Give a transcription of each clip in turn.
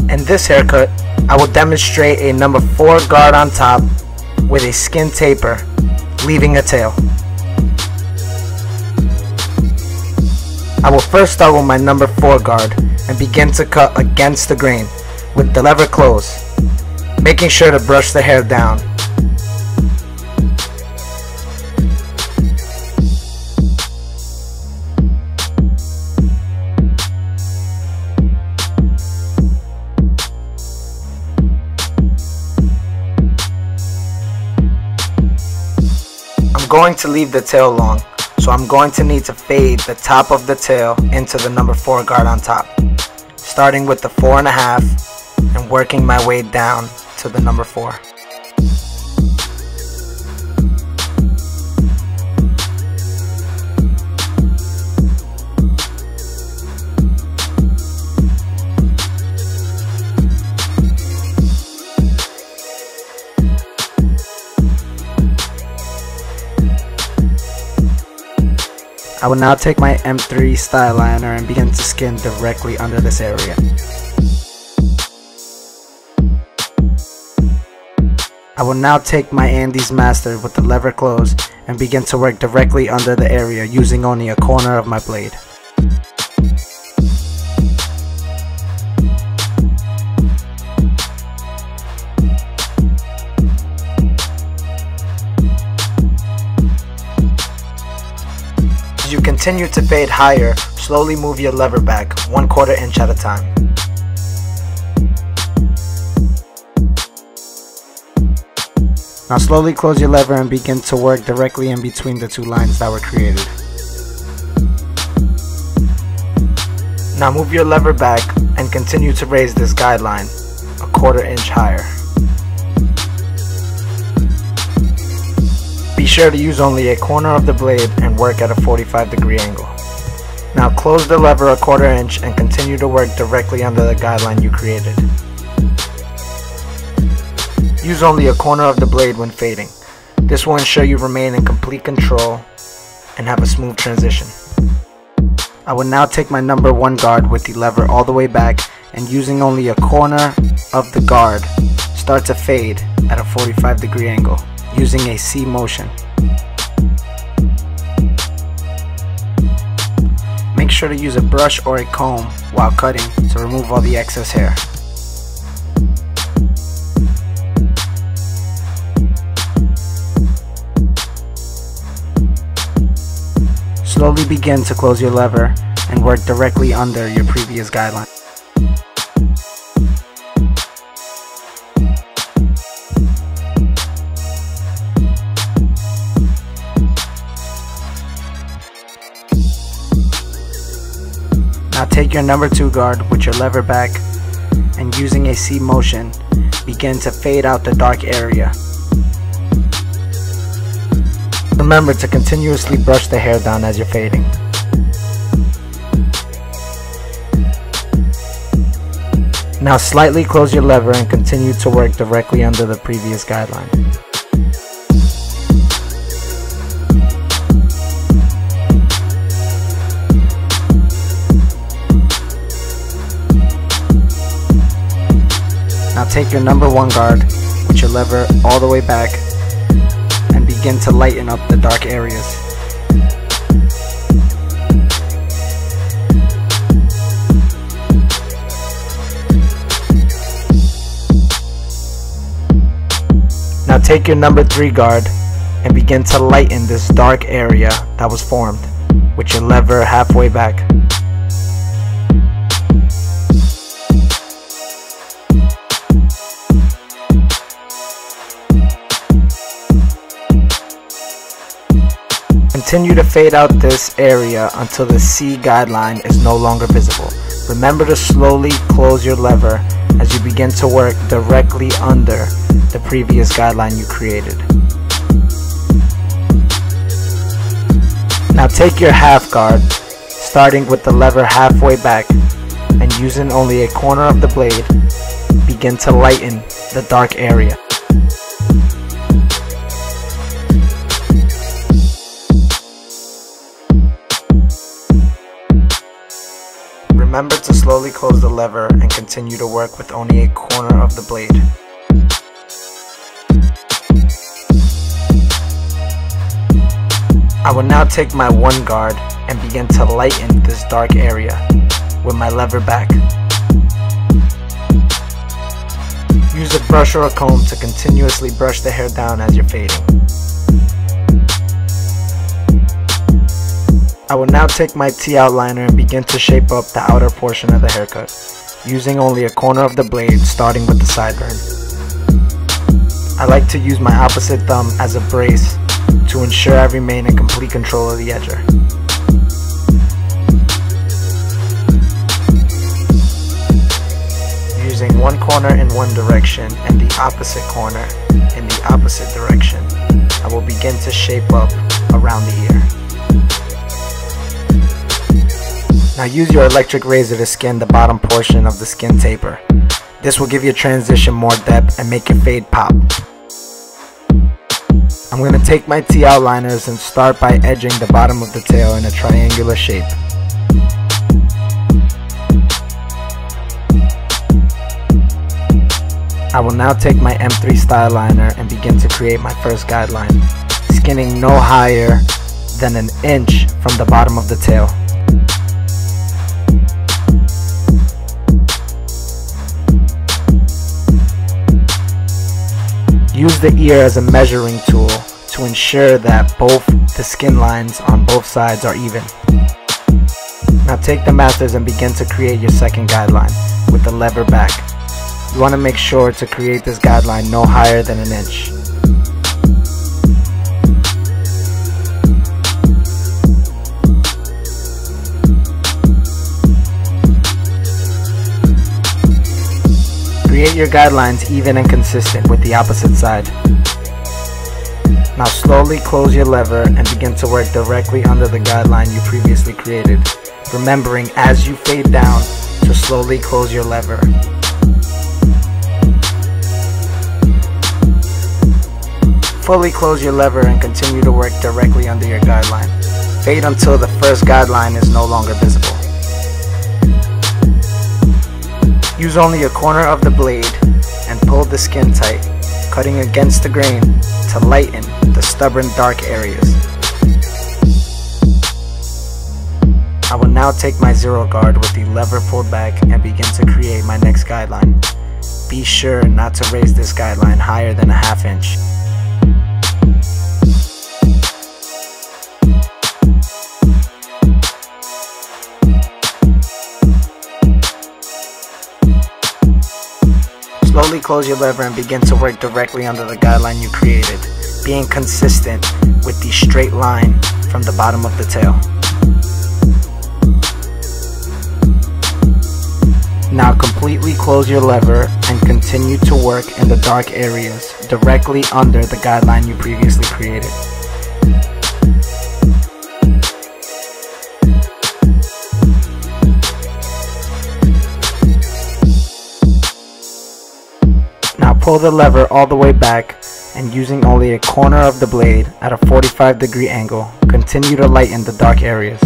In this haircut, I will demonstrate a number 4 guard on top with a skin taper, leaving a tail. I will first start with my number 4 guard and begin to cut against the grain with the lever closed, making sure to brush the hair down. I'm going to leave the tail long, so I'm going to need to fade the top of the tail into the number 4 guard on top, starting with the 4.5 and working my way down to the number 4. I will now take my M3 Styliner and begin to skin directly under this area. I will now take my Andis Master with the lever closed and begin to work directly under the area using only a corner of my blade. As you continue to fade higher, slowly move your lever back 1/4 inch at a time. Now slowly close your lever and begin to work directly in between the 2 lines that were created. Now move your lever back and continue to raise this guideline 1/4 inch higher. Be sure to use only a corner of the blade and work at a 45-degree angle. Now close the lever 1/4 inch and continue to work directly under the guideline you created. Use only a corner of the blade when fading. This will ensure you remain in complete control and have a smooth transition. I will now take my number 1 guard with the lever all the way back and using only a corner of the guard, start to fade at a 45-degree angle using a C motion. Make sure to use a brush or a comb while cutting to remove all the excess hair. Slowly begin to close your lever and work directly under your previous guideline. Now take your number 2 guard with your lever back and using a C motion, begin to fade out the dark area. Remember to continuously brush the hair down as you're fading. Now slightly close your lever and continue to work directly under the previous guideline. Now take your number 1 guard with your lever all the way back and begin to lighten up the dark areas. Now take your number 3 guard and begin to lighten this dark area that was formed with your lever halfway back. Continue to fade out this area until the C guideline is no longer visible. Remember to slowly close your lever as you begin to work directly under the previous guideline you created. Now take your half guard, starting with the lever halfway back and using only a corner of the blade, begin to lighten the dark area. Remember to slowly close the lever and continue to work with only a corner of the blade. I will now take my one guard and begin to lighten this dark area with my lever back. Use a brush or a comb to continuously brush the hair down as you're fading. I will now take my T outliner and begin to shape up the outer portion of the haircut, using only a corner of the blade starting with the sideburn. I like to use my opposite thumb as a brace to ensure I remain in complete control of the edger. Using one corner in one direction and the opposite corner in the opposite direction, I will begin to shape up around the ear. Now use your electric razor to skin the bottom portion of the skin taper. This will give your transition more depth and make your fade pop. I'm going to take my T outliners and start by edging the bottom of the tail in a triangular shape. I will now take my M3 Styliner and begin to create my first guideline, skinning no higher than an inch from the bottom of the tail. Use the ear as a measuring tool to ensure that both the skin lines on both sides are even. Now take the masters and begin to create your second guideline with the lever back. You want to make sure to create this guideline no higher than an inch. Create your guidelines even and consistent with the opposite side. Now slowly close your lever and begin to work directly under the guideline you previously created, remembering as you fade down to slowly close your lever. Fully close your lever and continue to work directly under your guideline. Fade until the first guideline is no longer visible. Use only a corner of the blade and pull the skin tight, cutting against the grain to lighten the stubborn dark areas. I will now take my zero guard with the lever pulled back and begin to create my next guideline. Be sure not to raise this guideline higher than a ½ inch. Slowly close your lever and begin to work directly under the guideline you created, being consistent with the straight line from the bottom of the tail. Now completely close your lever and continue to work in the dark areas directly under the guideline you previously created. Now pull the lever all the way back and using only a corner of the blade at a 45-degree angle, continue to lighten the dark areas.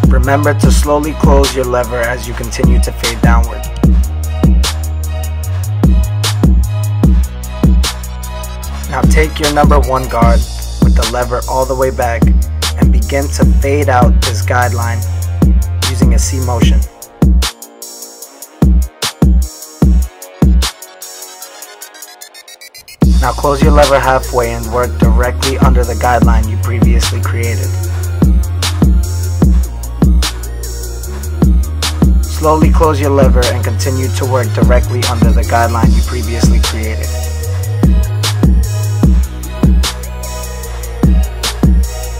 Remember to slowly close your lever as you continue to fade downward. Now take your number one guard with the lever all the way back and begin to fade out this guideline using a C motion. Now close your lever halfway and work directly under the guideline you previously created. Slowly close your lever and continue to work directly under the guideline you previously created.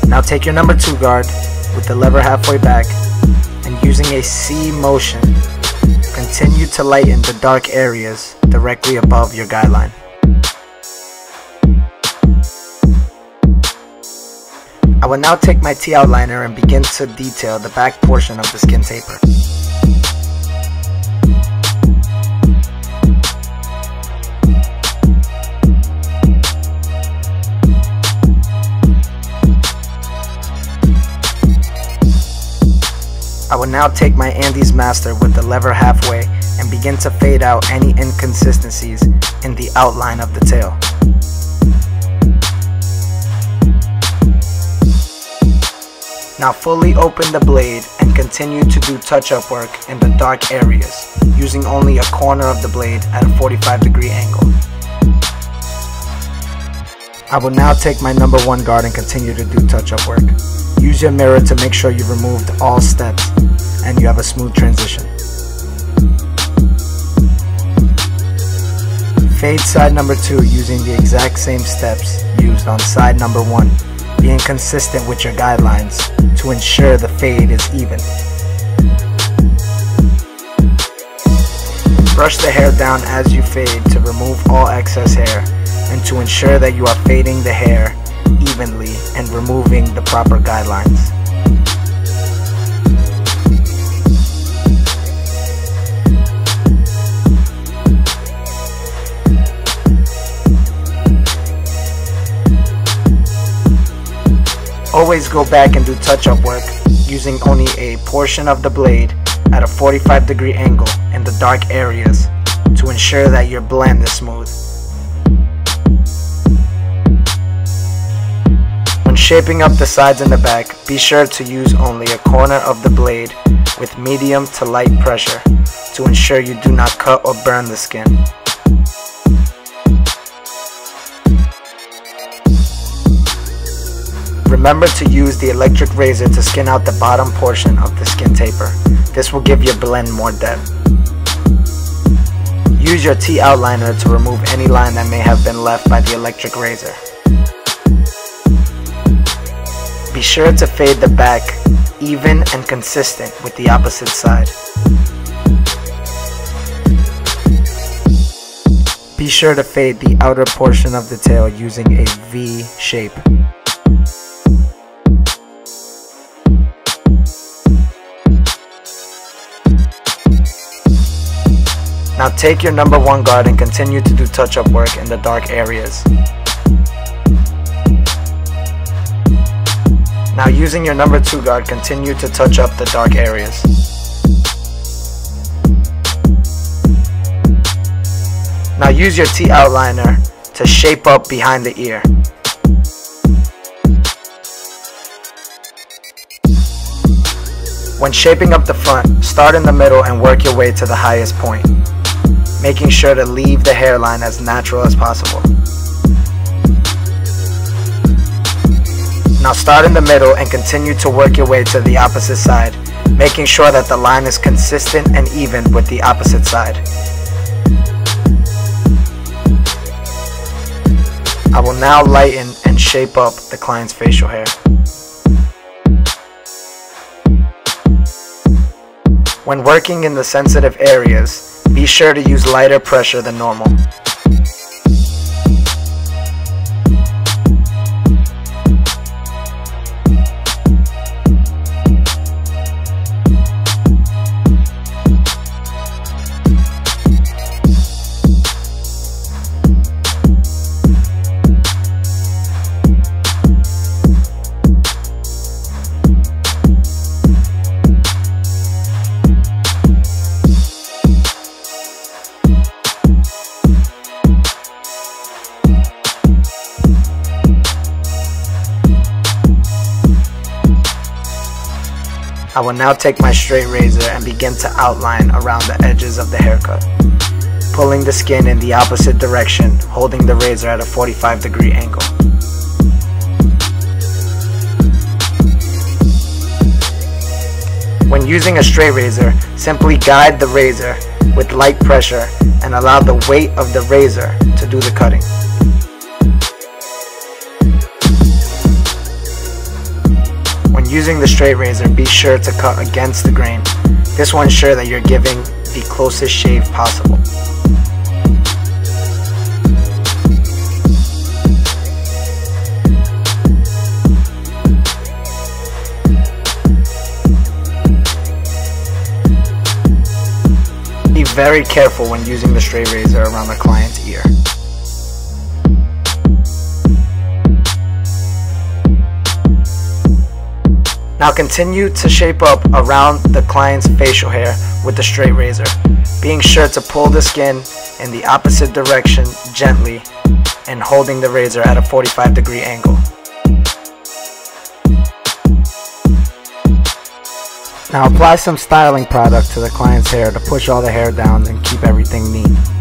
Now take your number two guard with the lever halfway back and using a C motion, continue to lighten the dark areas directly above your guideline. I will now take my T outliner and begin to detail the back portion of the skin taper. I will now take my Andis Master with the lever halfway and begin to fade out any inconsistencies in the outline of the tail. Now fully open the blade and continue to do touch-up work in the dark areas, using only a corner of the blade at a 45-degree angle. I will now take my number 1 guard and continue to do touch-up work. Use your mirror to make sure you've removed all steps and you have a smooth transition. Fade side number 2 using the exact same steps used on side number 1, being consistent with your guidelines to ensure the fade is even. Brush the hair down as you fade to remove all excess hair and to ensure that you are fading the hair evenly and removing the proper guidelines. Always go back and do touch-up work using only a portion of the blade at a 45-degree angle in the dark areas to ensure that your blend is smooth. When shaping up the sides and the back, be sure to use only a corner of the blade with medium to light pressure to ensure you do not cut or burn the skin. Remember to use the electric razor to skin out the bottom portion of the skin taper. This will give your blend more depth. Use your T outliner to remove any line that may have been left by the electric razor. Be sure to fade the back even and consistent with the opposite side. Be sure to fade the outer portion of the tail using a V shape. Now take your number 1 guard and continue to do touch-up work in the dark areas. Now using your number 2 guard, continue to touch up the dark areas. Now use your T outliner to shape up behind the ear. When shaping up the front, start in the middle and work your way to the highest point, making sure to leave the hairline as natural as possible. Now start in the middle and continue to work your way to the opposite side, making sure that the line is consistent and even with the opposite side. I will now lighten and shape up the client's facial hair. When working in the sensitive areas, be sure to use lighter pressure than normal. I will now take my straight razor and begin to outline around the edges of the haircut, pulling the skin in the opposite direction, holding the razor at a 45-degree angle. When using a straight razor, simply guide the razor with light pressure and allow the weight of the razor to do the cutting. When using the straight razor, be sure to cut against the grain. This will ensure that you're giving the closest shave possible. Be very careful when using the straight razor around the client's ear. Now continue to shape up around the client's facial hair with the straight razor, being sure to pull the skin in the opposite direction gently and holding the razor at a 45-degree angle. Now apply some styling product to the client's hair to push all the hair down and keep everything neat.